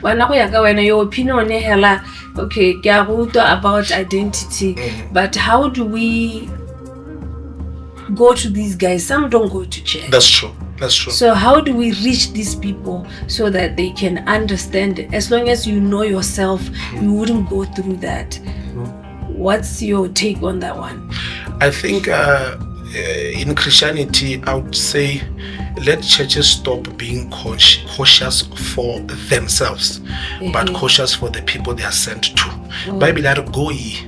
Wena go ya ka wena, your opinion hela, okay, ke a go utlwa about identity, but how do we go to these guys? Some don't go to church. That's true. That's true. So how do we reach these people so that they can understand? As long as you know yourself, you wouldn't go through that. What's your take on that one? I think in Christianity, I would say let churches stop being cautious for themselves, but cautious for the people they are sent to. Bible are go ye.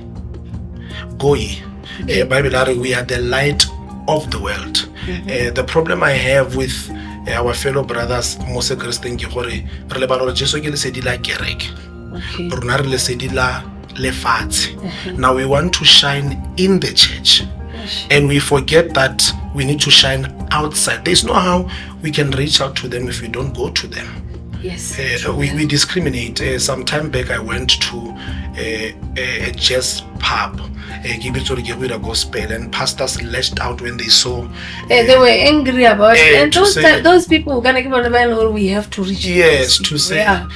Bible are we are the light of the world. The problem I have with our fellow brothers, Mose Christian, ke gore re le bana Jesu ke le sedi la kereke. Rona re le sedi la lefatshe. Now we want to shine in the church. And we forget that we need to shine outside. There's no how we can reach out to them if we don't go to them. Yes. We discriminate. Some time back, I went to a jazz pub, a gospel, and pastors lashed out when they saw. They were angry about it. And those people, we have to reach. Yes, to say. Yeah.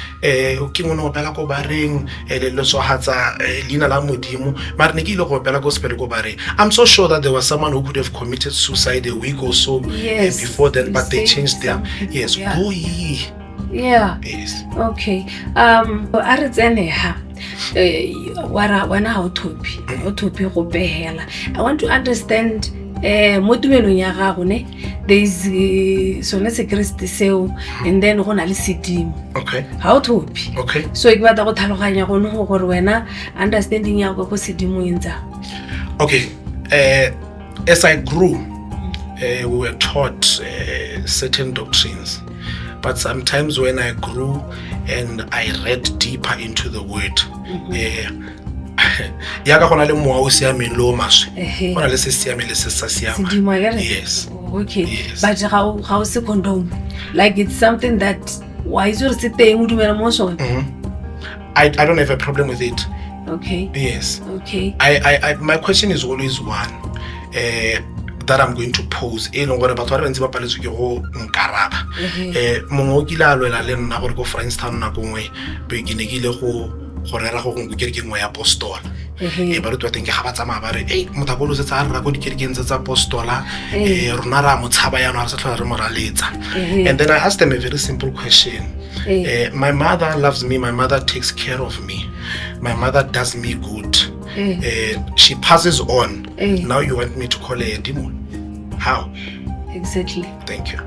I'm so sure that there was someone who could have committed suicide a week or so before then, but they changed their. Yes, go ye. Yeah. Yes. Okay. I want to understand mo tumelong ya gago ne, there is sone se Kriste seo, and then go na le sedimo. Okay. Ha o thopi. Okay. So ke batla go tlhaloganya go no gore wena understanding ya go sedimo intsa. Okay. As I grew, we were taught certain doctrines. But sometimes when I grew and I read deeper into the word, yes. Okay. Yes. But how se condom? Like it's something that why is your I don't have a problem with it. Okay. Yes. Okay. I my question is always one. That I'm going to pose gore batho ba bantsi ba paletswe ke go nkaraba mongwe o kile a lwela le nna gore go Frankstown nako nngwe be ke ne ke ile go rera go go kereke nngwe ya apostola ba re twa teng ke ga ba tsamaya ba re mothapolo se tsa rra go dikerekeng tsa apostola rona ra mo tshaba yana re sa tlhola re moraletsa. And then I asked them a very simple question. My mother loves me, my mother takes care of me, my mother does me good. She passes on. Now you want me to call her a demon? How? Exactly. Thank you.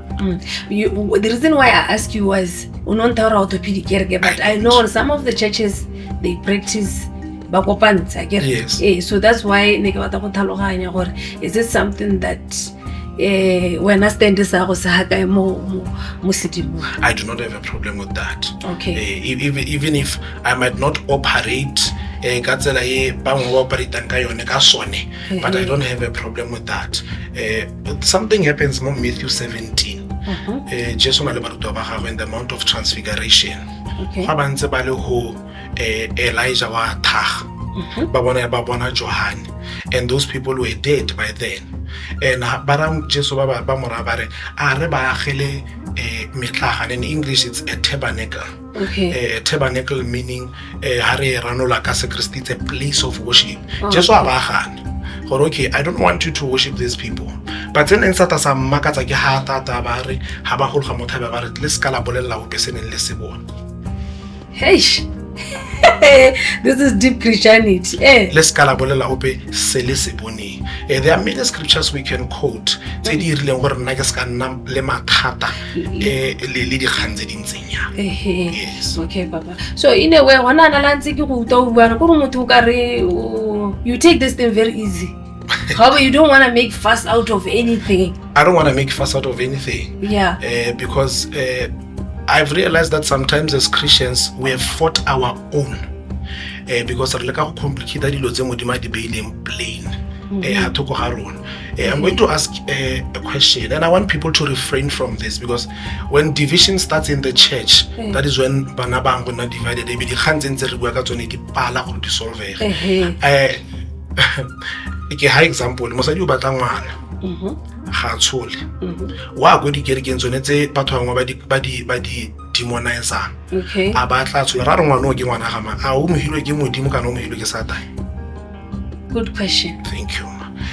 The reason why I asked you was but I know some of the churches they practice bakopantsa. Yes. So that's why is this something that when I stand I do not have a problem with that. Okay. Even if I might not operate but I don't have a problem with that. Something happens in Matthew 17. Jesus in the Mount of Transfiguration. Elijah wa thag. Babona Johan, and those people were dead by then. And barang Jesu ba mora ba re a re ba agele metlaga. In English it's a tabernacle. Okay. A tabernacle meaning ha re ranola ka se Christ, it's a place of worship. Jesu a ba gana gore okay, I don't want you to worship these people, but then in sata sa makatsa ke ha tata ba re ha ba go ga motho ba re le ska la bolella o peseneng le se bona. Hey. This is deep Christianity. Let's calabolela ope sele se bone. There are many scriptures we can quote. Tse di rileng gore nna ke ska nna le mathata le di kgang tse dintseng ya. Yes. Okay, Papa. So in a way, hona na lantse ke go uta o bua go motho ka re you take this thing very easy. However, you don't want to make fuss out of anything. I don't want to make fuss out of anything. Yeah. Because I've realized that sometimes as Christians we have fought our own because re leka go complicate dilo tse modimo di beileng plain. I'm going to ask a question, and I want people to refrain from this, because when division starts in the church, that is when bana bang gonna divided. Maybe the hands in the work at di pala go dissolve. Ke high example mosadi o batla ngwana ga tshole wa go di kerekeng tsone tse batho bangwe ba di demonizer. Okay. A batla tshola ra re ngwana o ke ngwana gama a o mohilwe ke modimo kana o mohilwe ke Satan. Good question. Thank you.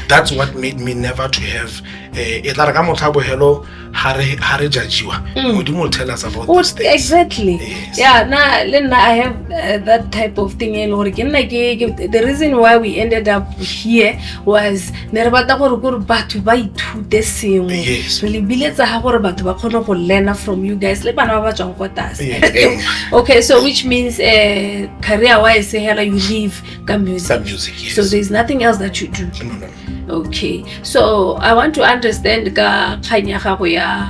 That's what made me never to have e tla re ka motlhabo hello ha re judgiwa. Modimo will tell us about these things. Exactly. Yes. Yeah, now I have that type of thing in the reason why we ended up here was nerebata gore go batho ba ithute sengwe. Yes. Really biletsa ha gore batho ba khona go learn from you guys le bana ba tswang kwa Yeah. Okay, so which means career wise you live ka music. Yes. So there's nothing else that you do. No. Okay, so I want to understand ka kgang ya gago ya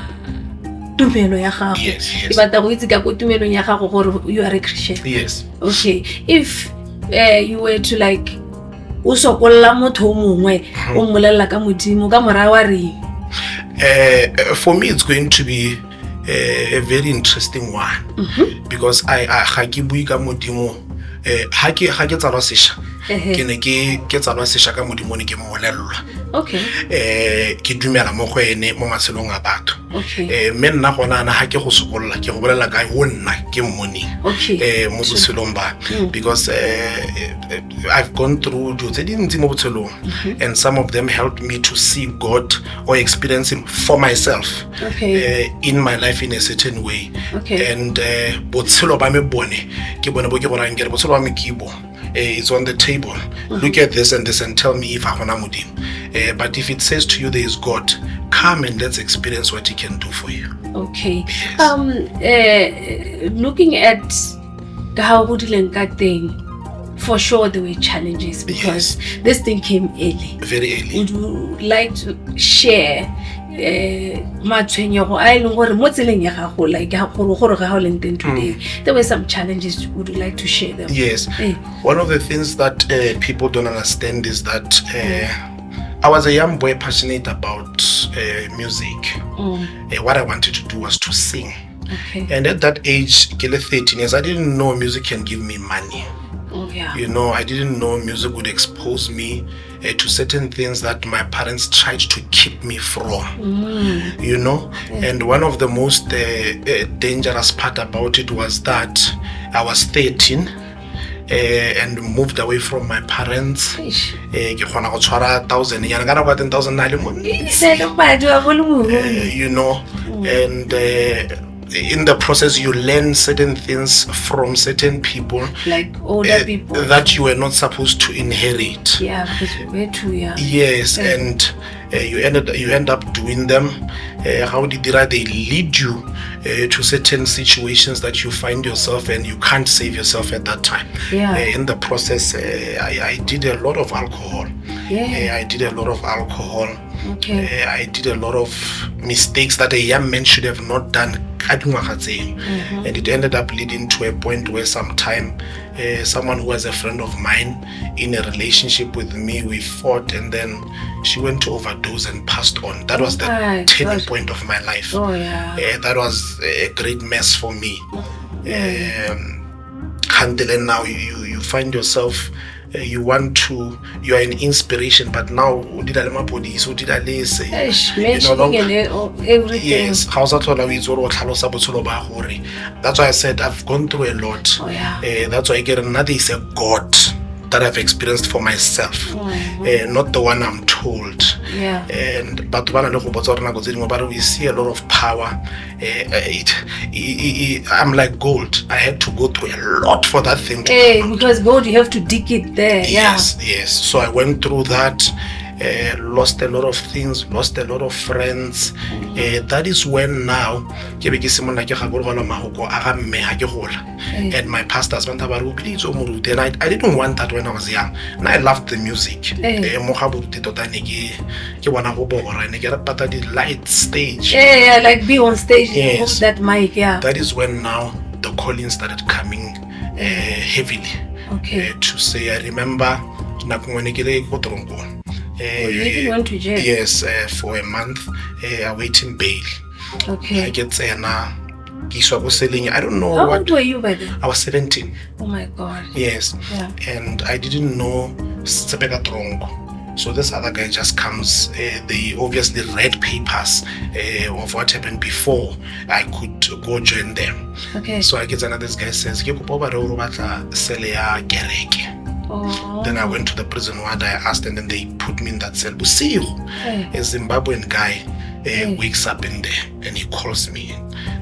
tumelo ya gago. Yes. Ke batla go itse ka go tumelo ya gago gore you are a Christian. Yes. Okay, if you were to like o sokolla motho o mongwe o mmolella ka modimo ka mora wa reng? For me it's going to be a very interesting one. Because I ga ke bui ka modimo ha ke tsalwa sesha ke ne ke tsalwa sesha ka modimo ne ke mmolellwa. Okay. Ke dumela mo go ene mo matshelong a batho. Okay. Me nna gona na ha ke go sokolla ke go bolela ka ho nna ke mmoni. Okay. Mo botshelong ba because I've gone through tse dintsi mo botshelong and some of them helped me to see God or experience him for myself. Okay. In my life in a certain way. Okay. And botshelo ba me bone ke bone bo ke bona nkere botshelo ba me kibo. It's on the table. Look at this and tell me if I gona modimo. But if it says to you there is God, come and let's experience what he can do for you. Okay. Yes. Looking at how go dileng ka teng, for sure there were challenges because this thing came early. Very early. Would you like to share matshwenyego a ileng gore mo tseleng ya gago like ha gore ga o leng teng today there were some challenges? Would you like to share them? Yes. One of the things that people don't understand is that I was a young boy passionate about music. What I wanted to do was to sing. Okay. And at that age, 13 years, I didn't know music can give me money. Oh, yeah. You know, I didn't know music would expose me to certain things that my parents tried to keep me from. You know, and one of the most dangerous part about it was that I was 13 and moved away from my parents. Ke khona go tshwara 1,000 yana kana go 10,000 na le mo. You know, and in the process you learn certain things from certain people, like older people that you were not supposed to inherit. Yeah, because we're too young. Yes. And you end up doing them. How did they lead you to certain situations that you find yourself and you can't save yourself at that time. In the process, I did a lot of alcohol. I did a lot of alcohol. Okay. I did a lot of mistakes that a young man should have not done. And it ended up leading to a point where sometime someone who was a friend of mine in a relationship with me, we fought, and then she went to overdose and passed on. That was the turning point of my life. That was a great mess for me. Until now you find yourself you are an inspiration, but now did I my body so did I say everything. Yes, that's why I said I've gone through a lot. That's why I get another is a God that I've experienced for myself, not the one I'm told. And but we see a lot of power. I'm like gold. I had to go through a lot for that thing to come out. Because gold, you have to dig it there. Yes. So I went through that. Lost a lot of things, lost a lot of friends. That is when now and my pastors went about and I didn't want that when I was young. And I loved the music. Light stage. Like be on stage. Yes. That mic. That is when now the calling started coming heavily. To say, I remember you even went to jail? Yes, for a month, awaiting bail. I get I don't know. How old were you by then? I was 17. Oh my God. Yes. And I didn't know So this other guy just comes, they obviously read papers of what happened before I could go join them. Okay. So I get another, this guy says, "Ke kopa ba re o batla sele ya kereke." Then I went to the prison ward, I asked, and then they put me in that cell. Bosigo, a Zimbabwean guy wakes up in there and he calls me.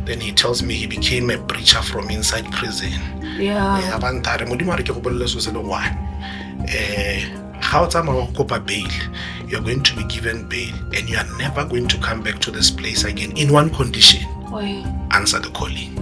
Then he tells me he became a preacher from inside prison. Yeah. Bail, you're going to be given bail and you are never going to come back to this place again in one condition. Oy. Answer the calling.